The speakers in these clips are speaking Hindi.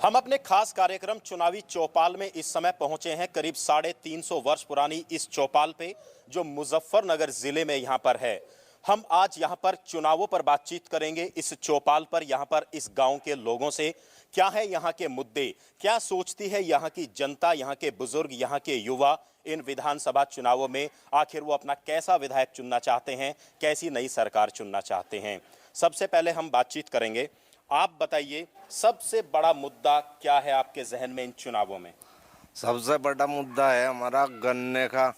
हम अपने खास कार्यक्रम चुनावी चौपाल में इस समय पहुंचे हैं। करीब 350 वर्ष पुरानी इस चौपाल पे जो मुजफ्फरनगर जिले में यहाँ पर है। हम आज यहाँ पर चुनावों पर बातचीत करेंगे। इस चौपाल पर यहाँ पर इस गांव के लोगों से क्या है यहाँ के मुद्दे, क्या सोचती है यहाँ की जनता, यहाँ के बुजुर्ग, यहाँ के युवा इन विधानसभा चुनावों में आखिर वो अपना कैसा विधायक चुनना चाहते हैं, कैसी नई सरकार चुनना चाहते हैं। सबसे पहले हम बातचीत करेंगे। आप बताइए, सबसे बड़ा मुद्दा क्या है आपके जहन में इन चुनावों में? सबसे बड़ा मुद्दा है हमारा गन्ने का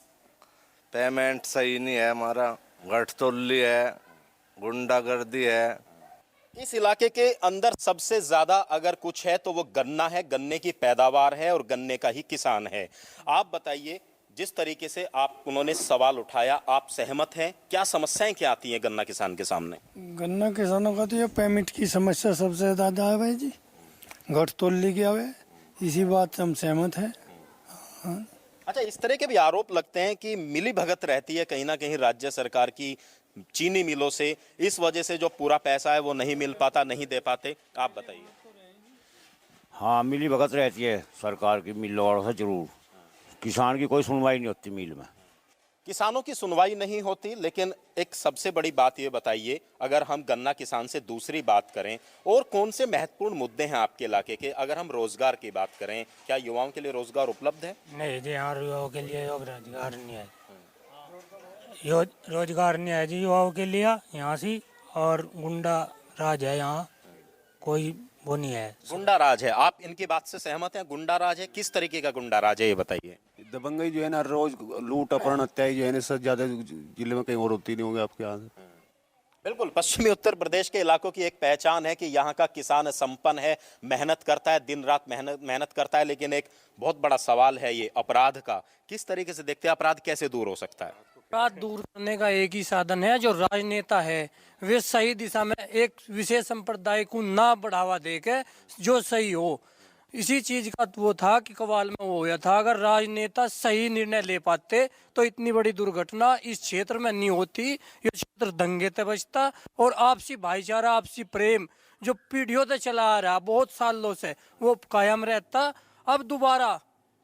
पेमेंट सही नहीं है, हमारा गठतोली है, गुंडागर्दी है। इस इलाके के अंदर सबसे ज्यादा अगर कुछ है तो वो गन्ना है, गन्ने की पैदावार है और गन्ने का ही किसान है। आप बताइए, जिस तरीके से उन्होंने सवाल उठाया, आप सहमत हैं? क्या समस्याएं क्या आती हैं गन्ना किसान के सामने? गन्ना किसानों का तो ये पेमेंट की समस्या सबसे ज्यादा है भाई जी, घट तोल की आवे, इसी बात से हम सहमत हैं। हाँ। अच्छा, इस तरह के भी आरोप लगते हैं कि मिली भगत रहती है कहीं ना कहीं राज्य सरकार की चीनी मिलों से, इस वजह से जो पूरा पैसा है वो नहीं मिल पाता, नहीं दे पाते। आप बताइए। हाँ, मिली भगत रहती है सरकार की मिलों वालों से जरूर। किसान की कोई सुनवाई नहीं होती मिल में। किसानों की सुनवाई नहीं होती, लेकिन एक सबसे बड़ी बात ये बताइए, अगर हम गन्ना किसान से दूसरी बात करें, और कौन से महत्वपूर्ण मुद्दे हैं आपके इलाके के? अगर हम रोजगार की बात करें, क्या युवाओं के लिए रोजगार उपलब्ध है? नहीं जी, यहाँ युवाओं के लिए रोजगार नहीं है। रोजगार नहीं है जी युवाओं के लिए यहाँ से, और गुंडा राज है यहाँ, कोई वो नहीं है। गुंडा राज है, आप इनकी बात से सहमत हैं? गुंडा राज है, किस तरीके का गुंडा राज है ये बताइए। दबंगई जो है ना, रोज लूट अपहरण हत्या जो है ना, सबसे ज्यादा जिले में कहीं और होती नहीं होंगे आपके यहाँ से। बिल्कुल, पश्चिमी उत्तर प्रदेश के इलाकों की एक पहचान है कि यहाँ का किसान संपन्न है, मेहनत करता है, दिन रात मेहनत करता है। लेकिन एक बहुत बड़ा सवाल है ये अपराध का। किस तरीके से देखते हैं, अपराध कैसे दूर हो सकता है? अपराध दूर करने का एक ही साधन है, जो राजनेता है वे सही दिशा में एक विशेष संप्रदाय को ना बढ़ावा देके जो सही हो। इसी चीज का वो था कि कवाल में वो हुआ था, अगर राजनेता सही निर्णय ले पाते तो इतनी बड़ी दुर्घटना इस क्षेत्र में नहीं होती। ये क्षेत्र दंगे से बचता और आपसी भाईचारा, आपसी प्रेम जो पीढ़ियों से चला आ रहा बहुत सालों से, वो कायम रहता। अब दोबारा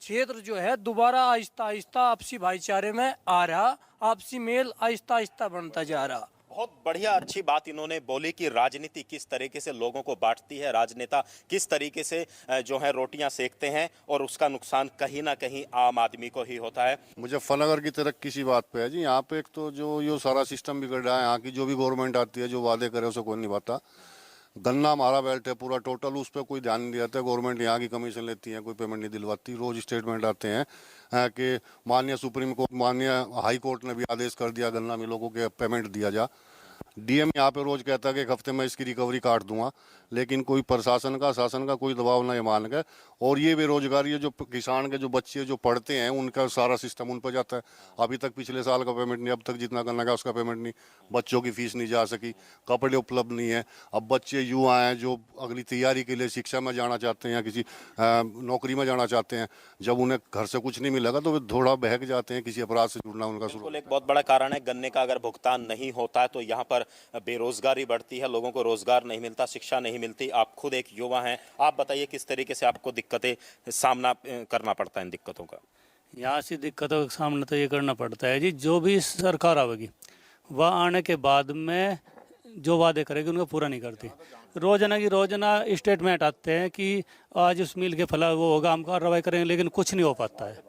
क्षेत्र जो है दोबारा आहिस्ता आहिस्ता आपसी भाईचारे में आ रहा, आपसी मेल आहिस्ता आहिस्ता बनता जा रहा। बहुत बढ़िया, अच्छी बात इन्होंने बोली कि राजनीति किस तरीके से लोगों को बांटती है, राजनेता किस तरीके से जो है रोटियां सेकते हैं, और उसका नुकसान कहीं ना कहीं आम आदमी को ही होता है। मुजफ्फरनगर की तरक्की किसी बात पे है जी। यहाँ पे एक तो जो ये सारा सिस्टम बिगड़ रहा है, यहाँ की जो भी गवर्नमेंट आती है जो वादे करे उसे कोई नहीं निभाता। गन्ना हमारा बेल्ट है पूरा टोटल, उस पर कोई ध्यान नहीं देता। गवर्नमेंट यहाँ की कमीशन लेती है, कोई पेमेंट नहीं दिलवाती। रोज स्टेटमेंट आते हैं कि माननीय सुप्रीम कोर्ट, माननीय हाई कोर्ट ने भी आदेश कर दिया गन्ना मिलों को कि पेमेंट दिया जा। डीएम यहाँ पे रोज कहता है कि एक हफ्ते में इसकी रिकवरी काट दूंगा, लेकिन कोई प्रशासन का, शासन का कोई दबाव नहीं मान के। और ये बेरोजगारी है, जो किसान के जो बच्चे जो पढ़ते हैं उनका सारा सिस्टम उन पर जाता है। अभी तक पिछले साल का पेमेंट नहीं, अब तक जितना करना का उसका पेमेंट नहीं। बच्चों की फीस नहीं जा सकी, कपड़े उपलब्ध नहीं है। अब बच्चे युवा हैं जो अगली तैयारी के लिए शिक्षा में जाना चाहते हैं या किसी नौकरी में जाना चाहते हैं, जब उन्हें घर से कुछ नहीं मिलेगा तो वे थोड़ा बहक जाते हैं, किसी अपराध से जुड़ना उनका शुरू। एक बहुत बड़ा कारण है, गन्ने का अगर भुगतान नहीं होता है तो यहाँ पर बेरोजगारी बढ़ती है, लोगों को रोजगार नहीं मिलता, शिक्षा नहीं मिलती। आप खुद एक युवा हैं, आप बताइए किस तरीके से आपको दिक्कतें सामना करना पड़ता है इन दिक्कतों का? यहाँ से दिक्कतों का सामना तो ये करना पड़ता है जी, जो भी सरकार आवेगी वह आने के बाद में जो वादे करेगी उनको पूरा नहीं करती। रोजाना की रोजाना स्टेटमेंट आते हैं कि आज उस मिल के फला वो होगा, हम कार्रवाई करेंगे, लेकिन कुछ नहीं हो पाता है।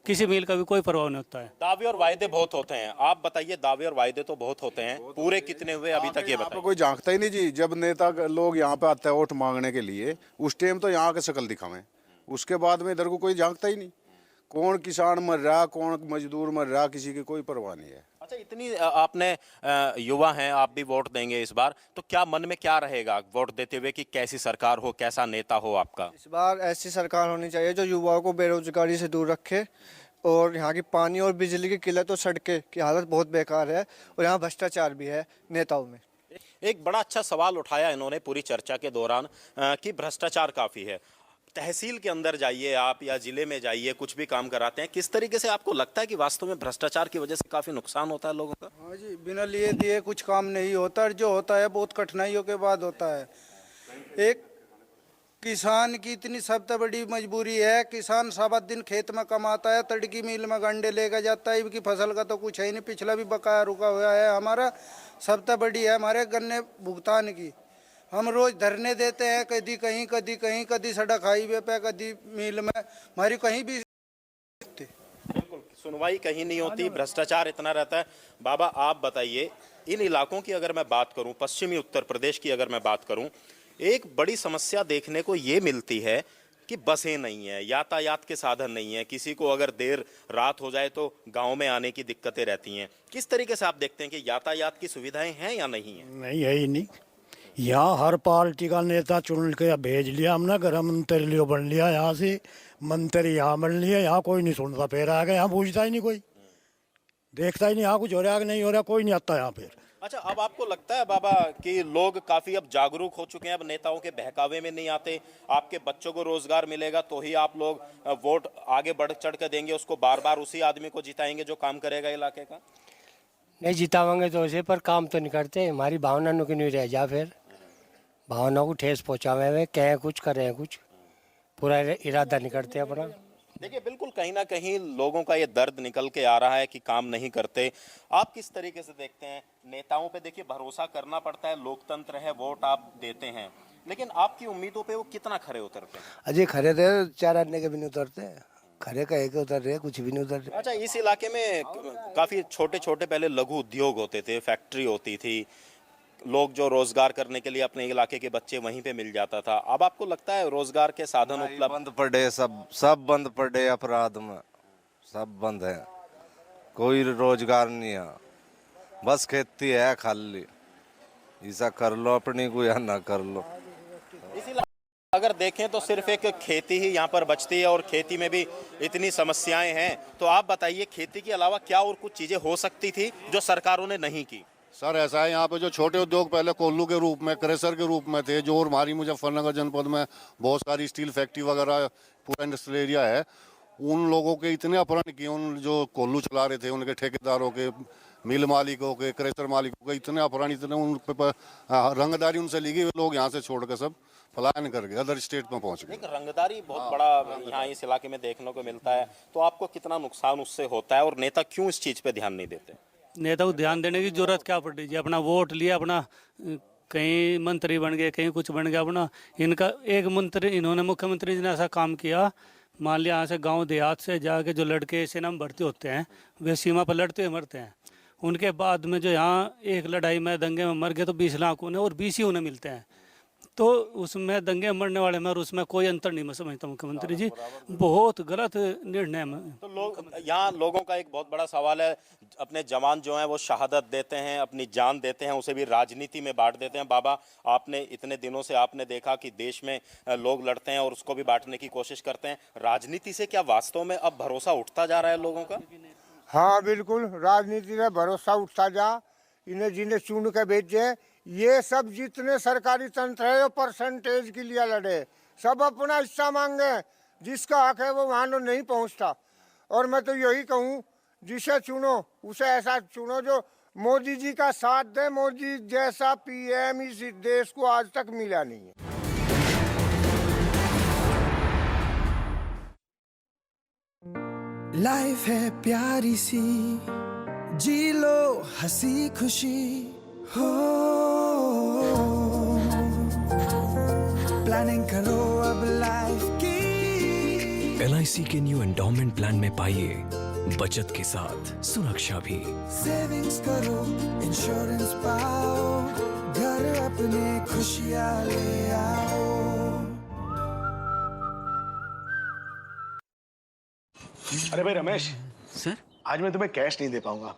किसी मिल का भी कोई प्रभाव नहीं होता है। दावे और वायदे बहुत होते हैं। आप बताइए, दावे और वायदे तो बहुत होते हैं, पूरे कितने हुए अभी तक ये बताइए। कोई झांकता ही नहीं जी। जब नेता लोग यहाँ पे आते हैं वोट मांगने के लिए, उस टाइम तो यहाँ के शक्ल दिखावें, उसके बाद में इधर को कोई झांकता ही नहीं। कौन किसान मर रहा, कौन मजदूर मर रहा, किसी की कोई परवाह नहीं है। अच्छा, इतनी आपने युवा हैं, आप भी वोट देंगे इस बार, तो क्या मन में क्या रहेगा वोट देते हुए कि कैसी सरकार हो, कैसा नेता हो आपका? इस बार ऐसी सरकार होनी चाहिए जो युवाओं को बेरोजगारी से दूर रखे, और यहाँ की पानी और बिजली की किल्लत और सड़कें की हालत बहुत बेकार है, और यहाँ भ्रष्टाचार भी है नेताओं में। एक बड़ा अच्छा सवाल उठाया इन्होंने पूरी चर्चा के दौरान कि भ्रष्टाचार काफी है। तहसील के अंदर जाइए आप या जिले में जाइए, कुछ भी काम कराते हैं, किस तरीके से आपको लगता है कि वास्तव में भ्रष्टाचार की वजह से काफी नुकसान होता है लोगों का? हाँ जी, बिना लिए दिए कुछ काम नहीं होता, और जो होता है बहुत कठिनाइयों के बाद होता है। एक किसान की इतनी सबसे बड़ी मजबूरी है, किसान सारा दिन खेत में कमाता है, तड़की मिल में गंडे लेकर जाता है, इनकी फसल का तो कुछ है ही नहीं, पिछला भी बकाया रुका हुआ है हमारा। सबसे बड़ी है हमारे गन्ने भुगतान की, हम रोज धरने देते हैं, कभी कहीं कभी कहीं, कभी सड़क हाईवे पे, कभी मिल में, हमारी कहीं भी बिल्कुल सुनवाई कहीं नहीं होती, भ्रष्टाचार इतना रहता है। बाबा आप बताइए, इन इलाकों की अगर मैं बात करूं, पश्चिमी उत्तर प्रदेश की अगर मैं बात करूं, एक बड़ी समस्या देखने को ये मिलती है कि बसें नहीं है, यातायात के साधन नहीं है, किसी को अगर देर रात हो जाए तो गांव में आने की दिक्कतें रहती हैं। किस तरीके से आप देखते हैं कि यातायात की सुविधाएं हैं या नहीं है? नहीं है ही नहीं। यहाँ हर पार्टी का नेता चुन के भेज लिया हमने, गृह मंत्री लियो बन लिया, यहाँ से मंत्री यहाँ बन लिया, यहाँ कोई नहीं सुनता, फिर आ गया, यहाँ पूछता ही नहीं कोई, देखता ही नहीं यहाँ कुछ हो रहा है कि नहीं हो रहा, कोई नहीं आता यहाँ फिर। अच्छा, अब आपको लगता है बाबा कि लोग काफी अब जागरूक हो चुके हैं, अब नेताओं के बहकावे में नहीं आते, आपके बच्चों को रोजगार मिलेगा तो ही आप लोग वोट आगे बढ़ चढ़ कर देंगे, उसको बार बार उसी आदमी को जिताएंगे जो काम करेगा इलाके का? नहीं जितावांगे तो उसे, पर काम तो नहीं करते, हमारी भावना नु की नहीं रह जा, फिर भावना को ठेस पहुँचावे हुए, कहें कुछ करें कुछ, पूरा इरादा नहीं करते अपना। देखिए बिल्कुल कहीं ना कहीं लोगों का ये दर्द निकल के आ रहा है कि काम नहीं करते। आप किस तरीके से देखते हैं नेताओं पे? देखिए भरोसा करना पड़ता है, लोकतंत्र है, वोट आप देते हैं, लेकिन आपकी उम्मीदों पे वो कितना खरे उतरते हैं? अजय खरे थे, 4 आने के भी नहीं उतरते, खरे कहे के उतर रहे, कुछ भी नहीं उतर रहे। अच्छा, इस इलाके में काफी छोटे छोटे पहले लघु उद्योग होते थे, फैक्ट्री होती थी, लोग जो रोजगार करने के लिए अपने इलाके के बच्चे वहीं पे मिल जाता था, अब आपको लगता है रोजगार के साधन उपलब्ध? बंद पड़े, सब बंद पड़े, अपराध में सब बंद है, कोई रोजगार नहीं है, बस खेती है खाली, ऐसा कर लो अपनी को या ना कर लो। इसी अगर देखें तो सिर्फ एक खेती ही यहाँ पर बचती है और खेती में भी इतनी समस्याएं हैं, तो आप बताइए खेती के अलावा क्या और कुछ चीजें हो सकती थी जो सरकारों ने नहीं की? सर ऐसा है, यहाँ पे जो छोटे उद्योग पहले कोल्लू के रूप में, क्रेशर के रूप में थे, जो और हमारी मुजफ्फरनगर जनपद में बहुत सारी स्टील फैक्ट्री वगैरह पूरा इंडस्ट्रियल एरिया है, उन लोगों के इतने अपहरण किए, उन जो कोल्लू चला रहे थे उनके ठेकेदारों के, मिल मालिकों के, क्रेशर मालिकों के इतने अपहरण, इतने उन पे रंगदारी उनसे ली गई, लोग यहाँ से छोड़ के सब पलायन कर गए, अदर स्टेट में पहुँच गए। एक रंगदारी बहुत बड़ा यहाँ इस इलाके में देखने को मिलता है, तो आपको कितना नुकसान उससे होता है और नेता क्यों इस चीज़ पे ध्यान नहीं देते? नेता को ध्यान देने की जरूरत क्या पड़ रही है? अपना वोट लिया, अपना कहीं मंत्री बन गए, कहीं कुछ बन गया, अपना इनका एक मंत्री, इन्होंने मुख्यमंत्री जी ने ऐसा काम किया, मान लिया यहाँ से गांव देहात से जाके जो लड़के सेना में भर्ती होते हैं वे सीमा पर लड़ते हुए मरते हैं, उनके बाद में जो यहाँ एक लड़ाई में दंगे में मर गए तो 20 लाख उन्हें और 20 ही उन्हें मिलते हैं, तो उसमें दंगे मरने वाले में और उसमें कोई अंतर नहीं मैं समझता। मुख्यमंत्री जी बहुत गलत निर्णय है। तो लोग यहाँ लोगों का एक बहुत बड़ा सवाल है, अपने जवान जो हैं वो शहादत देते हैं, अपनी जान देते हैं, उसे भी राजनीति में बांट देते हैं। बाबा आपने इतने दिनों से आपने देखा कि देश में लोग लड़ते हैं और उसको भी बांटने की कोशिश करते हैं, राजनीति से क्या वास्तव में अब भरोसा उठता जा रहा है लोगों का? हाँ बिल्कुल, राजनीति में भरोसा उठता जा, इन्हें जिन्हें चुन के भेजे, ये सब जितने सरकारी तंत्र है वो परसेंटेज के लिए लड़े, सब अपना हिस्सा मांगे, जिसका हक है वो वहाँ नहीं पहुँचता। और मैं तो यही कहूँ, जिसे चुनो उसे ऐसा चुनो जो मोदी जी का साथ दे, मोदी जैसा पीएम इस देश को आज तक मिला नहीं है। लाइफ है प्यारी सी, जी लो हंसी खुशी हो, प्लानिंग करो अब लाइफ की। LIC के न्यू एंडोमेंट प्लान में पाइए बचत के साथ सुरक्षा भी। सेविंग्स करो, इंश्योरेंस पाओ, घर अपने खुशियाँ ले आओ। अरे भाई रमेश सर, आज मैं तुम्हें कैश नहीं दे पाऊंगा,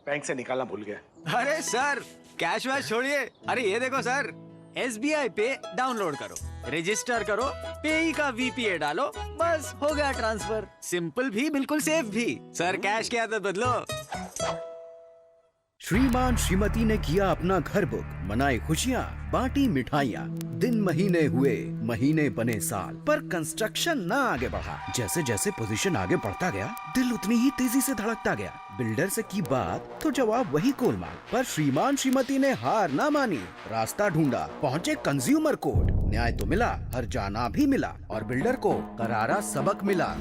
बैंक से निकालना भूल गया। अरे सर कैश वैश छोड़िए, अरे ये देखो सर, SBI पे डाउनलोड करो, रजिस्टर करो, पेई का VPA डालो, बस हो गया ट्रांसफर। सिंपल भी बिल्कुल सेफ भी। सर कैश की आदत बदलो। श्रीमान श्रीमती ने किया अपना घर बुक, मनाई खुशियाँ, बांटी मिठाइयाँ, दिन महीने हुए, महीने बने साल, पर कंस्ट्रक्शन ना आगे बढ़ा। जैसे जैसे पोजीशन आगे बढ़ता गया, दिल उतनी ही तेजी से धड़कता गया। बिल्डर से की बात तो जवाब वही गोलमाल, पर श्रीमान श्रीमती ने हार ना मानी, रास्ता ढूंढा, पहुँचे कंज्यूमर कोर्ट। न्याय तो मिला, हर जाना भी मिला, और बिल्डर को करारा सबक मिला।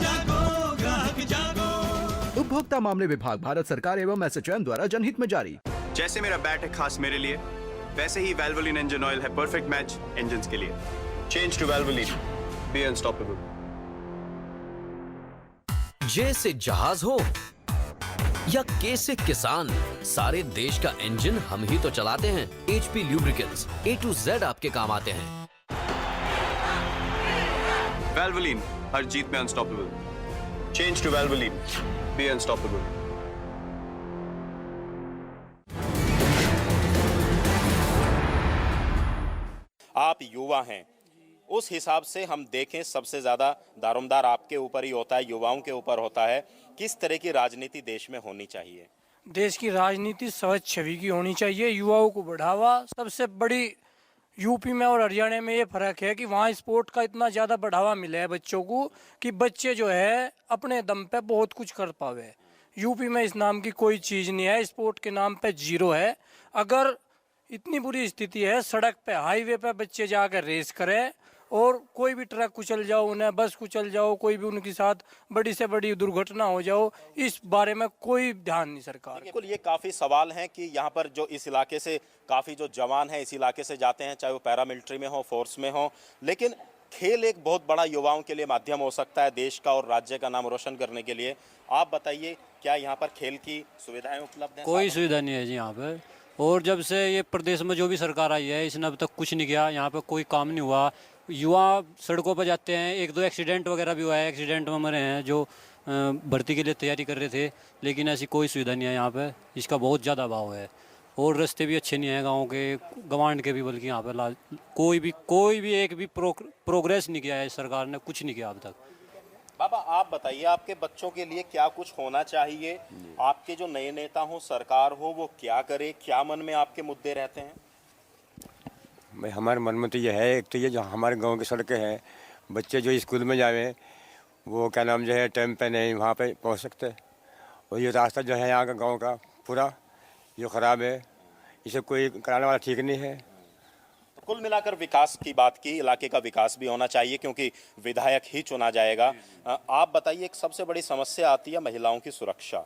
उपभोक्ता मामले विभाग, भारत सरकार एवं एसोचैम द्वारा जनहित में जारी। जैसे मेरा बैट है खास मेरे लिए, वैसे ही वैल्वोलिन इंजन ऑयल है परफेक्ट मैच इंजन्स के लिए। Change to Valvoline, be unstoppable. जे से जहाज हो या के से किसान, सारे देश का इंजन हम ही तो चलाते हैं। HP lubricants, A to Z आपके काम आते हैं। वैल्वोलिन, हर जीत में unstoppable. Change to Valvoline, be unstoppable. आप युवा हैं, उस हिसाब से हम देखें सबसे ज्यादा दारोमदार आपके ऊपर ही होता है, युवाओं के ऊपर होता है। किस तरह की राजनीति देश में होनी चाहिए? देश की राजनीति स्वच्छ छवि की होनी चाहिए, युवाओं को बढ़ावा। सबसे बड़ी यूपी में और हरियाणा में ये फर्क है कि वहाँ स्पोर्ट का इतना ज़्यादा बढ़ावा मिला है बच्चों को कि बच्चे जो है अपने दम पे बहुत कुछ कर पावे। यूपी में इस नाम की कोई चीज़ नहीं है, स्पोर्ट के नाम पे जीरो है। अगर इतनी बुरी स्थिति है, सड़क पे हाईवे पे बच्चे जाकर रेस करें और कोई भी ट्रक कुचल जाओ उन्हें, बस कुचल जाओ, कोई भी उनके साथ बड़ी से बड़ी दुर्घटना हो जाओ, इस बारे में कोई ध्यान नहीं सरकार। बिल्कुल, ये काफ़ी सवाल हैं कि यहाँ पर जो इस इलाके से काफ़ी जो जवान हैं इस इलाके से जाते हैं, चाहे वो पैरामिलिट्री में हो, फोर्स में हो, लेकिन खेल एक बहुत बड़ा युवाओं के लिए माध्यम हो सकता है देश का और राज्य का नाम रोशन करने के लिए। आप बताइए, क्या यहाँ पर खेल की सुविधाएं उपलब्ध हैं? कोई सुविधा नहीं है जी यहाँ पर। और जब से ये प्रदेश में जो भी सरकार आई है, इसने अब तक कुछ नहीं किया, यहाँ पे कोई काम नहीं हुआ। युवा सड़कों पर जाते हैं, एक दो एक्सीडेंट वगैरह भी हुआ है, एक्सीडेंट में मरे हैं जो भर्ती के लिए तैयारी कर रहे थे, लेकिन ऐसी कोई सुविधा नहीं है यहाँ पे। इसका बहुत ज़्यादा अभाव है और रास्ते भी अच्छे नहीं हैं गाँव के, गवांड के भी, बल्कि यहाँ पे कोई भी एक भी प्रोग्रेस नहीं किया है सरकार ने, कुछ नहीं किया अब तक। बाबा, आप बताइए, आपके बच्चों के लिए क्या कुछ होना चाहिए? आपके जो नए नेता हो, सरकार हो, वो क्या करे? क्या मन में आपके मुद्दे रहते हैं? भाई हमारे मन में तो ये है, एक तो ये जो हमारे गांव की सड़कें हैं, बच्चे जो स्कूल में जावे वो क्या नाम जो है टाइम पे नहीं वहाँ पे पहुँच सकते, और ये रास्ता जो है यहाँ का गांव का पूरा जो ख़राब है, इसे कोई कराने वाला ठीक नहीं है। कुल मिलाकर विकास की बात की, इलाके का विकास भी होना चाहिए क्योंकि विधायक ही चुना जाएगा। आप बताइए, एक सबसे बड़ी समस्या आती है महिलाओं की सुरक्षा।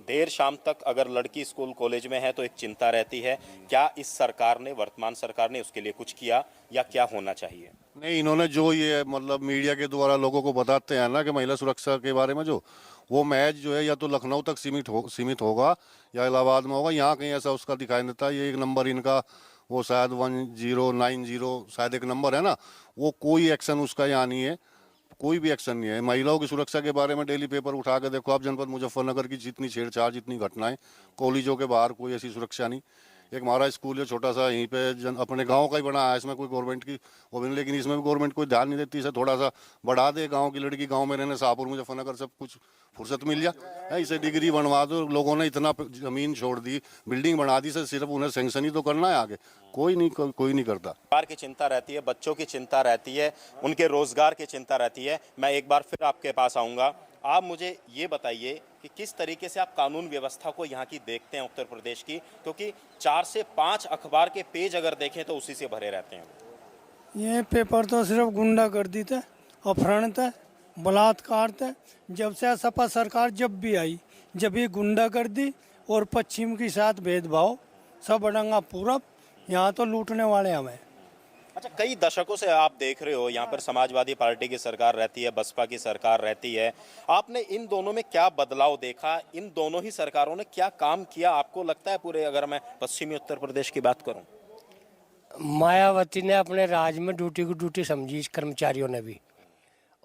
देर शाम तक अगर लड़की स्कूल कॉलेज में है तो एक चिंता रहती है। क्या इस सरकार ने, वर्तमान सरकार ने उसके लिए कुछ किया या क्या होना चाहिए? नहीं, इन्होंने जो ये मतलब मीडिया के द्वारा लोगों को बताते हैं ना कि महिला सुरक्षा के बारे में, जो वो मैच जो है या तो लखनऊ तक सीमित होगा या इलाहाबाद में होगा, यहाँ कहीं ऐसा उसका दिखाई नहीं देता। ये एक नंबर इनका वो शायद 1090 शायद एक नंबर है ना, वो कोई एक्शन उसका यहाँ नहीं है, कोई भी एक्शन नहीं है। महिलाओं की सुरक्षा के बारे में डेली पेपर उठा के देखो आप, जनपद मुजफ्फरनगर की जितनी छेड़छाड़, जितनी घटनाएं, कॉलेजों के बाहर कोई ऐसी सुरक्षा नहीं। एक हमारा स्कूल है छोटा सा, यहीं पे अपने गांव का ही बना है, इसमें कोई गवर्नमेंट की वो भी नहीं, लेकिन इसमें भी गवर्नमेंट कोई ध्यान नहीं देती। इसे थोड़ा सा बढ़ा दे, गांव की लड़की गांव में रहने, शाहपुर मुजफ्फरनगर सब कुछ फुर्सत मिल जाए, इसे डिग्री बनवा दो। लोगों ने इतना जमीन छोड़ दी, बिल्डिंग बना दी, सिर्फ उन्हें सैंक्शन ही तो करना है, आगे कोई नहीं करता। परिवार की चिंता रहती है, बच्चों की चिंता रहती है, उनके रोजगार की चिंता रहती है। मैं एक बार फिर आपके पास आऊँगा। आप मुझे ये बताइए कि किस तरीके से आप कानून व्यवस्था को यहाँ की देखते हैं उत्तर प्रदेश की, क्योंकि 4 से 5 अखबार के पेज अगर देखें तो उसी से भरे रहते हैं। ये पेपर तो सिर्फ गुंडागर्दी थे, अपहरण थे, बलात्कार थे। जब से सपा सरकार जब भी आई, जब ये गुंडागर्दी और पश्चिम के साथ भेदभाव, सब अड़ंगा पूरब, यहाँ तो लूटने वाले हमें। अच्छा, कई दशकों से आप देख रहे हो यहाँ पर समाजवादी पार्टी की सरकार रहती है, बसपा की सरकार रहती है। आपने इन दोनों में क्या बदलाव देखा? इन दोनों ही सरकारों ने क्या काम किया आपको लगता है पूरे, अगर मैं पश्चिमी उत्तर प्रदेश की बात करूं? मायावती ने अपने राज में ड्यूटी को ड्यूटी समझी, कर्मचारियों ने भी,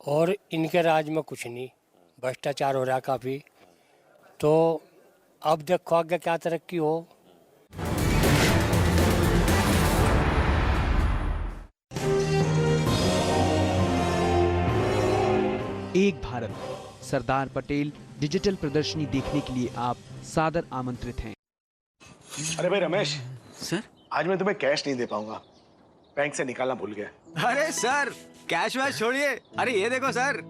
और इनके राज में कुछ नहीं, भ्रष्टाचार हो रहा काफ़ी। तो अब देखो आगे क्या तरक्की हो। एक भारत सरदार पटेल डिजिटल प्रदर्शनी देखने के लिए आप सादर आमंत्रित हैं। अरे भाई रमेश सर आज मैं तुम्हें कैश नहीं दे पाऊंगा, बैंक से निकालना भूल गया। अरे सर कैश वैश छोड़िए, अरे ये देखो सर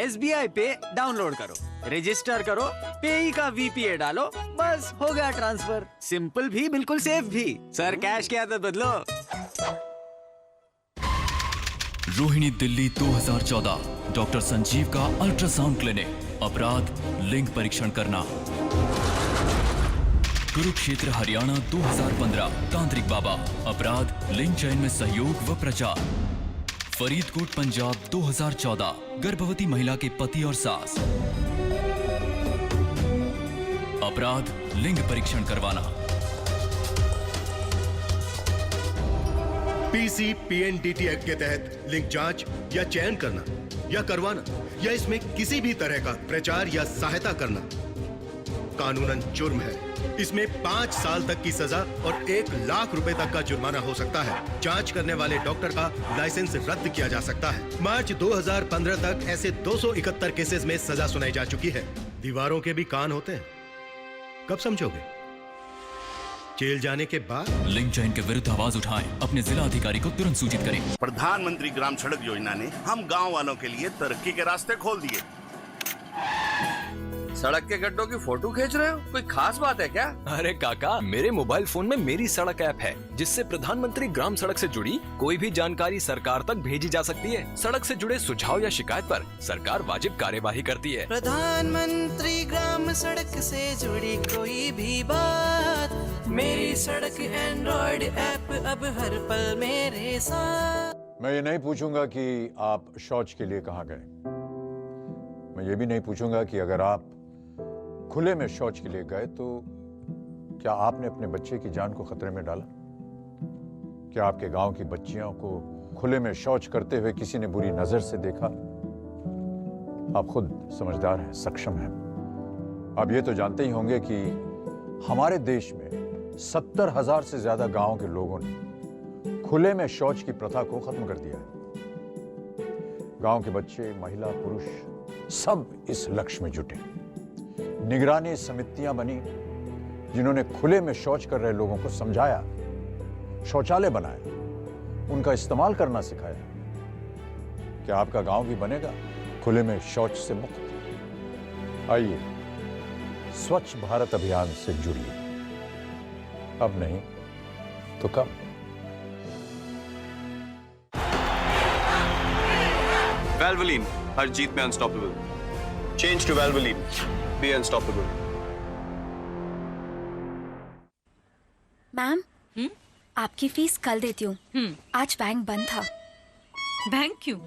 SBI पे डाउनलोड करो, रजिस्टर करो, पेई का VPA डालो, बस हो गया ट्रांसफर। सिंपल भी बिल्कुल सेफ भी। सर कैश की आदत बदलो। रोहिणी दिल्ली 2014 डॉक्टर संजीव का अल्ट्रासाउंड क्लिनिक। अपराध लिंग परीक्षण करना। कुरुक्षेत्र हरियाणा 2015 तांत्रिक बाबा। अपराध लिंग चयन में सहयोग व प्रचार। फरीदकोट पंजाब 2014 गर्भवती महिला के पति और सास। अपराध लिंग परीक्षण करवाना। PCPNDT एक्ट के तहत लिंग जांच या चयन करना या करवाना या इसमें किसी भी तरह का प्रचार या सहायता करना कानूनन जुर्म है। इसमें 5 साल तक की सजा और 1 लाख रुपए तक का जुर्माना हो सकता है। जांच करने वाले डॉक्टर का लाइसेंस रद्द किया जा सकता है। मार्च 2015 तक ऐसे 271 केसेस में सजा सुनाई जा चुकी है। दीवारों के भी कान होते हैं, कब समझोगे? जेल जाने के बाद। लिंग चयन के विरुद्ध आवाज उठाएं, अपने जिला अधिकारी को तुरंत सूचित करें। प्रधानमंत्री ग्राम सड़क योजना ने हम गांव वालों के लिए तरक्की के रास्ते खोल दिए। सड़क के गड्ढों की फोटो खींच रहे हो, कोई खास बात है क्या? अरे काका, मेरे मोबाइल फोन में मेरी सड़क ऐप है, जिससे प्रधानमंत्री ग्राम सड़क से जुड़ी कोई भी जानकारी सरकार तक भेजी जा सकती है। सड़क से जुड़े सुझाव या शिकायत पर सरकार वाजिब कार्यवाही करती है। प्रधानमंत्री ग्राम सड़क से जुड़ी कोई भी बात, मेरी सड़क एंड्रॉइड ऐप अब हर पल मेरे साथ। मैं ये नहीं पूछूंगा कि आप शौच के लिए कहाँ गए। मैं ये भी नहीं पूछूंगा कि अगर आप खुले में शौच के लिए गए तो क्या आपने अपने बच्चे की जान को खतरे में डाला? क्या आपके गांव की बच्चियों को खुले में शौच करते हुए किसी ने बुरी नजर से देखा? आप खुद समझदार हैं, सक्षम हैं। आप ये तो जानते ही होंगे कि हमारे देश में 70,000 से ज्यादा गांवों के लोगों ने खुले में शौच की प्रथा को खत्म कर दिया है। गांव के बच्चे, महिला, पुरुष सब इस लक्ष्य में जुटे। निगरानी समितियां बनी जिन्होंने खुले में शौच कर रहे लोगों को समझाया, शौचालय बनाया, उनका इस्तेमाल करना सिखाया। क्या आपका गांव भी बनेगा खुले में शौच से मुक्त? आइए स्वच्छ भारत अभियान से जुड़िए। अब नहीं तो कब? Valvoline, हर जीत में unstoppable. Change to Valvoline, be unstoppable. Ma'am, आपकी फीस कल देती हूँ। आज बैंक बंद था। बैंक क्यों?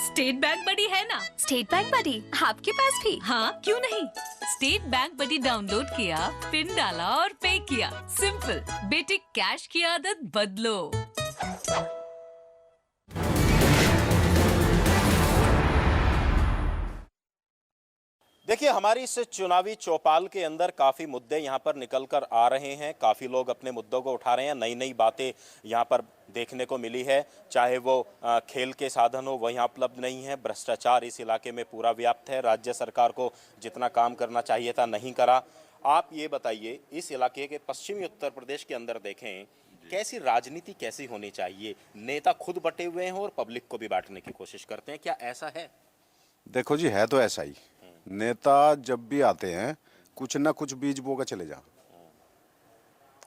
स्टेट बैंक बडी है ना। स्टेट बैंक बडी आपके पास भी? हाँ, क्यों नहीं। स्टेट बैंक बडी डाउनलोड किया, पिन डाला और पे किया। सिंपल। बेटे कैश की आदत बदलो। देखिए, हमारी इस चुनावी चौपाल के अंदर काफ़ी मुद्दे यहाँ पर निकल कर आ रहे हैं। काफ़ी लोग अपने मुद्दों को उठा रहे हैं। नई नई बातें यहाँ पर देखने को मिली है। चाहे वो खेल के साधन हो, वो यहाँ उपलब्ध नहीं है। भ्रष्टाचार इस इलाके में पूरा व्याप्त है। राज्य सरकार को जितना काम करना चाहिए था नहीं करा। आप ये बताइए, इस इलाके के पश्चिमी उत्तर प्रदेश के अंदर देखें, कैसी राजनीति कैसी होनी चाहिए? नेता खुद बटे हुए हैं और पब्लिक को भी बांटने की कोशिश करते हैं, क्या ऐसा है? देखो जी, है तो ऐसा ही। नेता जब भी आते हैं कुछ ना कुछ बीज बो के चले जा।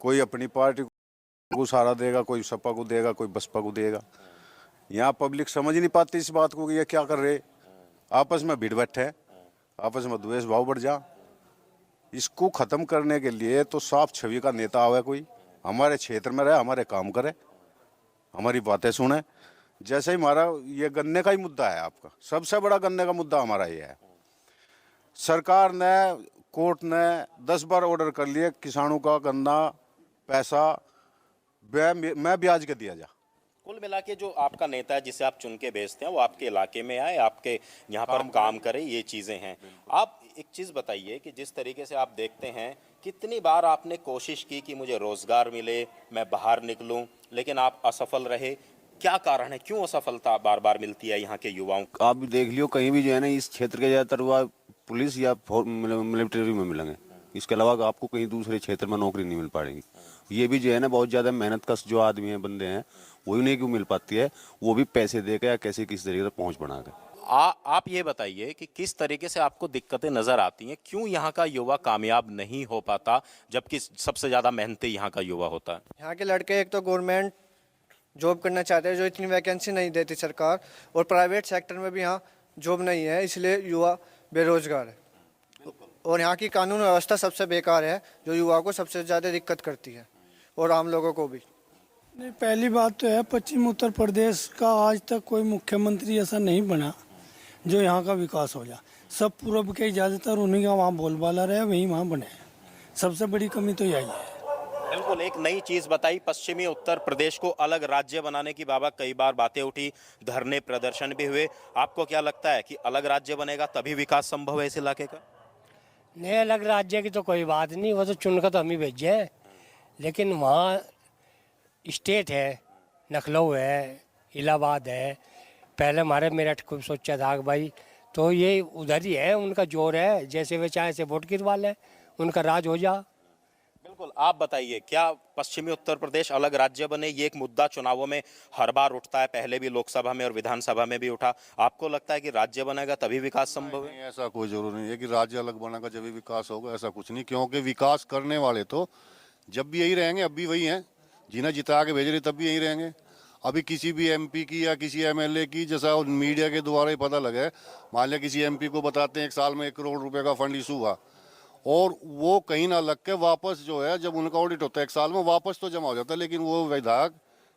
कोई अपनी पार्टी को सहारा देगा, कोई सपा को देगा, कोई बसपा को देगा। यहाँ पब्लिक समझ नहीं पाती इस बात को कि ये क्या कर रहे। आपस में भिड़ बैठे, आपस में द्वेष भाव बढ़ जा। इसको खत्म करने के लिए तो साफ छवि का नेता आवे, कोई हमारे क्षेत्र में रहे, हमारे काम करे, हमारी बातें सुने। जैसे ही हमारा ये गन्ने का ही मुद्दा है, आपका सबसे बड़ा गन्ने का मुद्दा हमारा ये है। सरकार ने, कोर्ट ने 10 बार ऑर्डर कर लिए किसानों का गन्ना पैसा मैं ब्याज के दिया जा। कुल मिला के जो आपका नेता है जिसे आप चुन के भेजते हैं, वो आपके इलाके में आए, आपके यहाँ पर काम करे, ये चीज़ें हैं। आप एक चीज़ बताइए कि जिस तरीके से आप देखते हैं, कितनी बार आपने कोशिश की कि मुझे रोजगार मिले, मैं बाहर निकलूं, लेकिन आप असफल रहे। क्या कारण है, क्यों असफलता बार बार मिलती है यहाँ के युवाओं को? आप भी देख लियो, कहीं भी जो है ना इस क्षेत्र के ज़्यादातर हुआ पुलिस या मिलिट्री में मिलेंगे। इसके अलावा आपको कहीं दूसरे क्षेत्र में नौकरी नहीं मिल पाएगी। ये भी जो है ना बहुत ज़्यादा मेहनत कश जो आदमी है, बंदे हैं, वही उन्हें क्यों मिल पाती है, वो भी पैसे दे के या कैसे किस तरीके से पहुँच बना के। आप ये बताइए कि किस तरीके से आपको दिक्कतें नजर आती हैं, क्यों यहाँ का युवा कामयाब नहीं हो पाता जबकि सबसे ज्यादा मेहनती यहाँ का युवा होता है? यहाँ के लड़के एक तो गवर्नमेंट जॉब करना चाहते हैं, जो इतनी वैकेंसी नहीं देती सरकार, और प्राइवेट सेक्टर में भी यहाँ जॉब नहीं है, इसलिए युवा बेरोजगार है। और यहाँ की कानून व्यवस्था सबसे बेकार है, जो युवा को सबसे ज़्यादा दिक्कत करती है और आम लोगों को भी। नहीं, पहली बात तो है पश्चिम उत्तर प्रदेश का आज तक कोई मुख्यमंत्री ऐसा नहीं बना जो यहाँ का विकास हो जाए। सब पूर्व के ज़्यादातर उन्हीं का वहाँ बोलबाला रहे, वही वहाँ बने। सबसे बड़ी कमी तो यही है। बिल्कुल, एक नई चीज बताई, पश्चिमी उत्तर प्रदेश को अलग राज्य बनाने की बाबा कई बार बातें उठी, धरने प्रदर्शन भी हुए। आपको क्या लगता है कि अलग राज्य बनेगा तभी विकास संभव है इस इलाके का? नहीं, अलग राज्य की तो कोई बात नहीं, वो तो चुनकर तो हम ही भेजे हैं। लेकिन वहाँ स्टेट है, लखनऊ है, इलाहाबाद है, पहले हमारे मेरठ को सोचा था कि भाई तो ये उधर ही है, उनका जोर है, जैसे वे चाहे से वोट गिरवा लें, उनका राज हो जा। बिल्कुल, आप बताइए, क्या पश्चिमी उत्तर प्रदेश अलग राज्य बने, ये एक मुद्दा चुनावों में हर बार उठता है, पहले भी लोकसभा में और विधानसभा में भी उठा। आपको लगता है कि राज्य बनेगा तभी विकास संभव है? नहीं, ऐसा कोई जरूरी नहीं है कि राज्य अलग बनेगा जब भी विकास होगा, ऐसा कुछ नहीं। क्योंकि विकास करने वाले तो जब भी यही रहेंगे, अब भी वही हैं, जिन्हें जिता के भेज रहे तब भी यही रहेंगे। अभी किसी भी एमपी की या किसी एमएलए की, जैसा मीडिया के द्वारा ही पता लगा है, मान लिया किसी एमपी को बताते हैं 1 साल में 1 करोड़ रुपए का फंड इशू हुआ, और वो कहीं ना लग के वापस जो है, जब उनका ऑडिट होता है 1 साल में, वापस तो जमा हो जाता है, लेकिन वो विधायक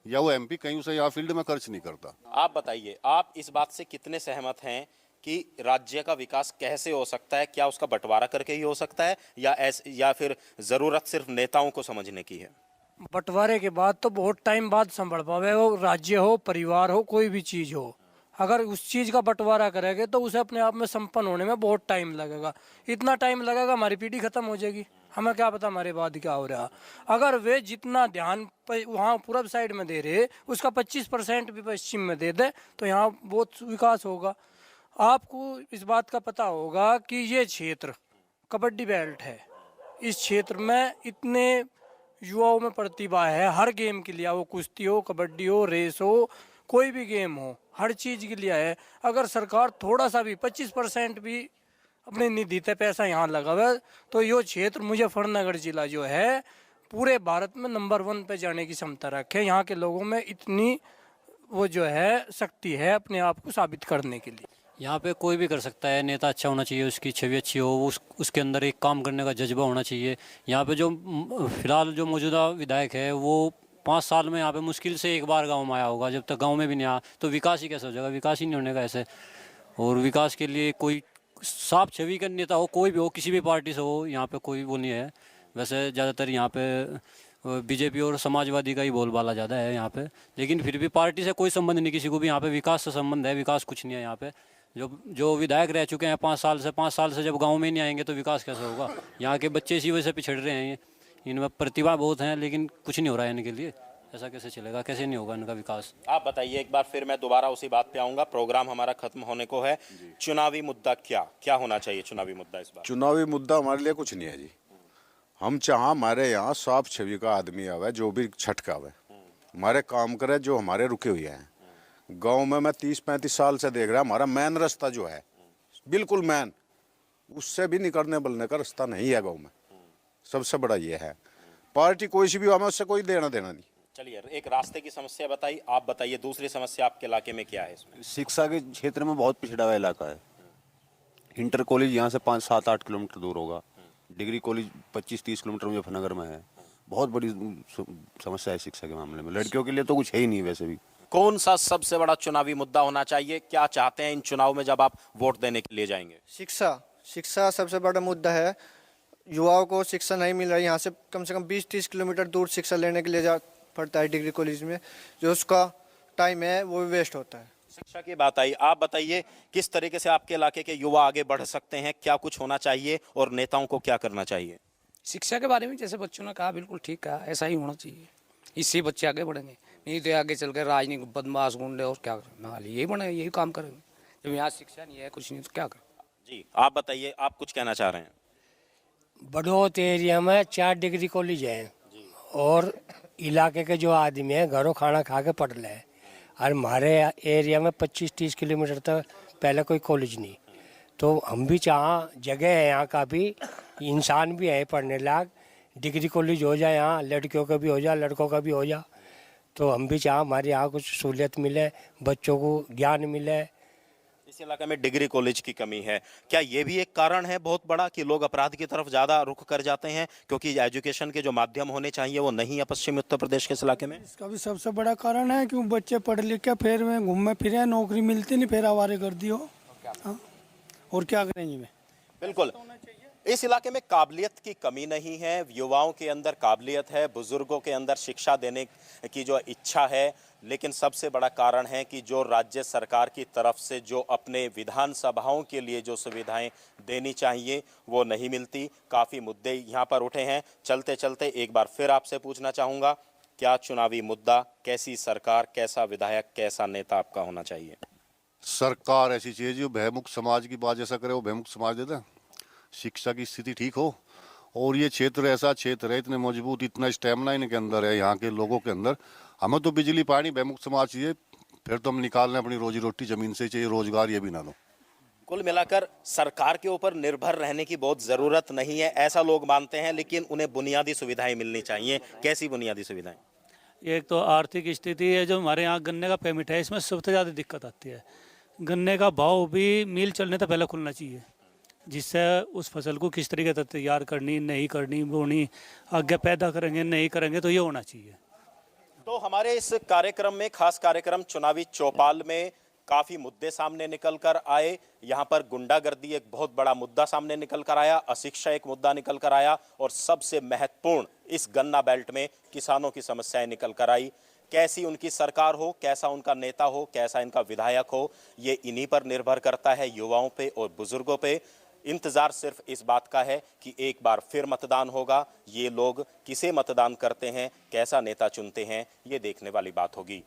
या वो एमपी कहीं उसे यहाँ फील्ड में खर्च नहीं करता। आप बताइए, आप इस बात से कितने सहमत हैं कि राज्य का विकास कैसे हो सकता है? क्या उसका बंटवारा करके ही हो सकता है, या फिर जरूरत सिर्फ नेताओं को समझने की है? बंटवारे के बाद तो बहुत टाइम बाद संभल पावे, वो राज्य हो, परिवार हो, कोई भी चीज़ हो। अगर उस चीज़ का बंटवारा करेंगे तो उसे अपने आप में संपन्न होने में बहुत टाइम लगेगा। इतना टाइम लगेगा हमारी पीढ़ी खत्म हो जाएगी, हमें क्या पता हमारे बाद क्या हो रहा। अगर वे जितना ध्यान वहाँ पूरब साइड में दे रहे, उसका 25% भी पश्चिम में दे दे तो यहाँ बहुत विकास होगा। आपको इस बात का पता होगा कि ये क्षेत्र कबड्डी बेल्ट है, इस क्षेत्र में इतने युवाओं में प्रतिभा है, हर गेम के लिए, वो कुश्ती हो, कबड्डी हो, रेस हो, कोई भी गेम हो, हर चीज़ के लिए है। अगर सरकार थोड़ा सा भी 25% भी अपने निधि से पैसा यहाँ लगावे तो ये क्षेत्र मुजफ्फरनगर जिला जो है पूरे भारत में नंबर 1 पे जाने की क्षमता रखे। यहाँ के लोगों में इतनी वो जो है शक्ति है अपने आप को साबित करने के लिए। यहाँ पे कोई भी कर सकता है, नेता अच्छा होना चाहिए, उसकी छवि अच्छी हो, उसके अंदर एक काम करने का जज्बा होना चाहिए। यहाँ पे जो फिलहाल जो मौजूदा विधायक है वो 5 साल में यहाँ पे मुश्किल से 1 बार गांव में आया होगा, जब तक गांव में भी नहीं आया तो विकास ही कैसे हो जाएगा? विकास ही नहीं होने का ऐसे। और विकास के लिए कोई साफ छवि का नेता हो, कोई भी हो, किसी भी पार्टी से हो, यहाँ पे कोई वो नहीं है। वैसे ज़्यादातर यहाँ पे बीजेपी और समाजवादी का ही बोलबाला ज़्यादा है यहाँ पे, लेकिन फिर भी पार्टी से कोई संबंध नहीं किसी को भी। यहाँ पे विकास से संबंध है, विकास कुछ नहीं है यहाँ पे। जो विधायक रह चुके हैं 5 साल से जब गांव में नहीं आएंगे तो विकास कैसे होगा? यहाँ के बच्चे इसी वजह से पिछड़ रहे हैं, इनमें प्रतिभा बहुत है लेकिन कुछ नहीं हो रहा है इनके लिए। ऐसा कैसे चलेगा, कैसे नहीं होगा इनका विकास? आप बताइए एक बार, फिर मैं दोबारा उसी बात पे आऊँगा, प्रोग्राम हमारा खत्म होने को है। चुनावी मुद्दा क्या होना चाहिए चुनावी मुद्दा इस बार? चुनावी मुद्दा हमारे लिए कुछ नहीं है जी। हम चाह हमारे यहाँ साफ छवि का आदमी आवे, जो भी छटका आवे, हमारे काम करे, जो हमारे रुके हुए हैं। गांव में मैं 30-35 साल से देख रहा, हमारा मेन रास्ता जो है बिल्कुल मेन, उससे भी निकलने बलने का रास्ता नहीं है गांव में। सबसे बड़ा ये है, पार्टी कोई सी भी हो, हमें उससे कोई देना नहीं। चलिए, एक रास्ते की समस्या बताई, आप बताइए दूसरी समस्या आपके इलाके में क्या है? इसमें शिक्षा के क्षेत्र में बहुत पिछड़ा हुआ इलाका है। इंटर कॉलेज यहाँ से 5-7-8 किलोमीटर दूर होगा, डिग्री कॉलेज 25-30 किलोमीटर मुजफ्फरनगर में है। बहुत बड़ी समस्या है शिक्षा के मामले में, लड़कियों के लिए तो कुछ है ही नहीं। वैसे भी कौन सा सबसे बड़ा चुनावी मुद्दा होना चाहिए? क्या चाहते हैं इन चुनाव में जब आप वोट देने के लिए जाएंगे? शिक्षा सबसे बड़ा मुद्दा है। युवाओं को शिक्षा नहीं मिल रही, यहाँ से कम 20-30 किलोमीटर दूर शिक्षा लेने के लिए जा पड़ता है डिग्री कॉलेज में, जो उसका टाइम है वो भी वेस्ट होता है। शिक्षा की बात आई, आप बताइए किस तरीके से आपके इलाके के युवा आगे बढ़ सकते हैं, क्या कुछ होना चाहिए और नेताओं को क्या करना चाहिए? शिक्षा के बारे में जैसे बच्चों ने कहा, बिल्कुल ठीक कहा, ऐसा ही होना चाहिए, इससे बच्चे आगे बढ़ेंगे। नहीं तो आगे चल कर राजनीतिक बदमाश गुंडे और क्या करें, यही बने, यही काम करेंगे। जब यहाँ शिक्षा नहीं है, कुछ नहीं, तो क्या करें? जी आप बताइए, आप कुछ कहना चाह रहे हैं? बड़ौत एरिया में 4 डिग्री कॉलेज है और इलाके के जो आदमी हैं घरों खाना खा के पढ़ रहे हैं। और हमारे एरिया में 25-30 किलोमीटर तक पहले कोई कॉलेज नहीं, तो हम भी चाह जगह है यहाँ का भी, इंसान भी है पढ़ने लायक, डिग्री कॉलेज हो जाए यहाँ, लड़कियों का भी हो जाए लड़कों का भी हो जाए, तो हम भी चाह हमारे यहाँ कुछ सहूलियत मिले, बच्चों को ज्ञान मिले। इस इलाके में डिग्री कॉलेज की कमी है, क्या ये भी एक कारण है बहुत बड़ा कि लोग अपराध की तरफ ज्यादा रुख कर जाते हैं, क्योंकि एजुकेशन के जो माध्यम होने चाहिए वो नहीं है पश्चिमी उत्तर प्रदेश के इस इलाके में? इसका भी सबसे बड़ा कारण है क्यों बच्चे पढ़ लिख के फिर में घूमे फिरे, नौकरी मिलती नहीं, फिर आवारागर्दी हो। हाँ, और क्या करेंगे में? बिल्कुल, इस इलाके में काबिलियत की कमी नहीं है, युवाओं के अंदर काबिलियत है, बुजुर्गों के अंदर शिक्षा देने की जो इच्छा है, लेकिन सबसे बड़ा कारण है कि जो राज्य सरकार की तरफ से जो अपने विधानसभाओं के लिए जो सुविधाएं देनी चाहिए वो नहीं मिलती। काफ़ी मुद्दे यहाँ पर उठे हैं। चलते चलते एक बार फिर आपसे पूछना चाहूँगा, क्या चुनावी मुद्दा, कैसी सरकार, कैसा विधायक, कैसा नेता आपका होना चाहिए? सरकार ऐसी चाहिए जो भयमुक्त समाज की बात जैसा करे वो भयमुक्त समाज देता है, शिक्षा की स्थिति ठीक हो, और ये क्षेत्र ऐसा क्षेत्र है, इतने मजबूत, इतना स्टेमिना इनके अंदर है यहाँ के लोगों के अंदर। हमें तो बिजली पानी भयमुक्त समाज चाहिए, फिर तो हम निकाल लें अपनी रोजी रोटी, जमीन से चाहिए, रोजगार ये भी ना लो। कुल मिलाकर सरकार के ऊपर निर्भर रहने की बहुत ज़रूरत नहीं है, ऐसा लोग मानते हैं, लेकिन उन्हें बुनियादी सुविधाएं मिलनी चाहिए। कैसी बुनियादी सुविधाएं? एक तो आर्थिक स्थिति है, जो हमारे यहाँ गन्ने का पेमेंट है, इसमें सबसे ज़्यादा दिक्कत आती है। गन्ने का भाव भी मिल चलने से पहले खुलना चाहिए, जिससे उस फसल को किस तरीके से तैयार करनी, नहीं करनी, बोनी, आगे पैदा करेंगे नहीं करेंगे, तो ये होना चाहिए। तो हमारे इस कार्यक्रम में, खास कार्यक्रम चुनावी चौपाल में, काफ़ी मुद्दे सामने निकल कर आए। यहाँ पर गुंडागर्दी एक बहुत बड़ा मुद्दा सामने निकल कर आया, अशिक्षा एक मुद्दा निकल कर आया, और सबसे महत्वपूर्ण इस गन्ना बेल्ट में किसानों की समस्याएं निकल कर आई। कैसी उनकी सरकार हो, कैसा उनका नेता हो, कैसा इनका विधायक हो, ये इन्हीं पर निर्भर करता है, युवाओं पे और बुजुर्गों पे। इंतजार सिर्फ इस बात का है कि एक बार फिर मतदान होगा, ये लोग किसे मतदान करते हैं, कैसा नेता चुनते हैं, ये देखने वाली बात होगी।